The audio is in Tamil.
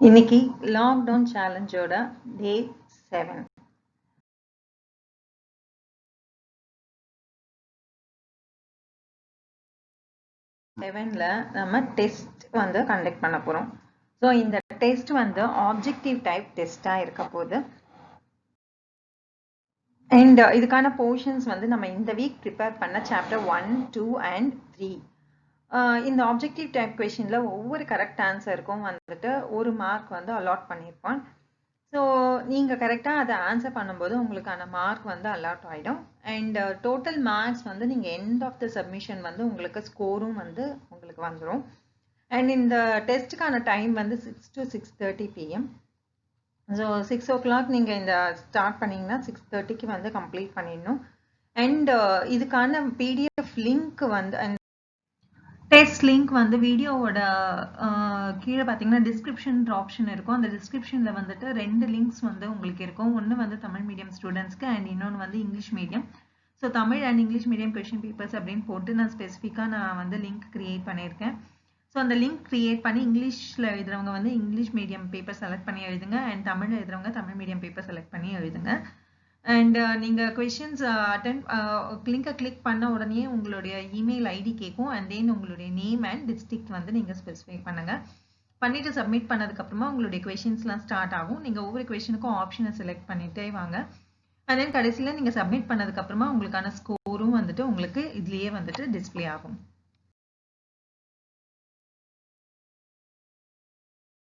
இன்னைக்கு லாக்டவுன் சேலஞ்சோட டே 7. நம்ம டெஸ்ட் வந்து கண்டக்ட் பண்ண போறோம். ஸோ இந்த டெஸ்ட் வந்து ஆப்ஜெக்டிவ் டைப் டெஸ்டா இருக்க போகுது. அண்ட் இதுக்கான போர்ஷன்ஸ் வந்து நம்ம இந்த வீக் ப்ரிப்பேர் பண்ண சாப்டர் 1, 2 and 3. இந்த ஆப்ஜெக்டிவ் டைப் கொஷின்ல ஒவ்வொரு கரெக்ட் ஆன்சருக்கும் வந்துட்டு ஒரு மார்க் வந்து அலாட் பண்ணியிருப்பான். ஸோ நீங்கள் கரெக்டாக அதை ஆன்சர் பண்ணும்போது உங்களுக்கான மார்க் வந்து அலாட் ஆகிடும். அண்ட் டோட்டல் மார்க்ஸ் வந்து நீங்கள் எண்ட் ஆஃப் த சப்மிஷன் வந்து உங்களுக்கு ஸ்கோரும் வந்து உங்களுக்கு வந்துடும். அண்ட் இந்த டெஸ்ட்டுக்கான டைம் வந்து 6 to 6:30 PM. ஸோ 6 o'clock நீங்கள் இந்த ஸ்டார்ட் பண்ணிங்கன்னா 6:30க்கு வந்து கம்ப்ளீட் பண்ணிடணும். அண்ட் இதுக்கான PDF லிங்க் வந்து டெஸ்ட் லிங்க் வந்து வீடியோவோட கீழே பார்த்தீங்கன்னா டிஸ்கிரிப்ஷன் ஆப்ஷன் இருக்கும். அந்த டிஸ்கிரிப்ஷனில் வந்துட்டு 2 லிங்க்ஸ் வந்து உங்களுக்கு இருக்கும். ஒன்று வந்து தமிழ் மீடியம் ஸ்டூடெண்ட்ஸ்க்கு அண்ட் இன்னொன்று வந்து English medium. So Tamil and English medium question papers அப்படின்னு போட்டு நான் ஸ்பெசிஃபிக்காக நான் வந்து லிங்க் க்ரியேட் பண்ணியிருக்கேன். ஸோ அந்த லிங்க் க்ரியேட் பண்ணி இங்கிலீஷில் எழுதுறவங்க வந்து இங்கிலீஷ் மீடியம் பேப்பர் செலக்ட் பண்ணி எழுதுங்க. அண்ட் தமிழில் எழுதுறவங்க தமிழ் மீடியம் பேப்பர் செலக்ட் பண்ணி எழுதுங்க. அண்ட் நீங்கள் கொஷின்ஸ் லிங்கை கிளிக் பண்ண உடனே உங்களுடைய இமெயில் ஐடி கேட்கும். அண்ட் தென் உங்களுடைய நேம் அண்ட் டிஸ்ட்ரிக்ட் வந்து நீங்கள் ஸ்பெசிஃபை பண்ணுங்கள். பண்ணிவிட்டு சப்மிட் பண்ணதுக்கப்புறமா உங்களுடைய கொஷின்ஸ்லாம் ஸ்டார்ட் ஆகும். நீங்கள் ஒவ்வொரு கொஷினுக்கும் ஆப்ஷனை செலக்ட் பண்ணிகிட்டே வாங்க. அண்ட் தென் கடைசியில் நீங்கள் சப்மிட் பண்ணதுக்கப்புறமா உங்களுக்கான ஸ்கோரும் வந்துட்டு உங்களுக்கு இதுலேயே வந்துட்டு டிஸ்பிளே ஆகும்.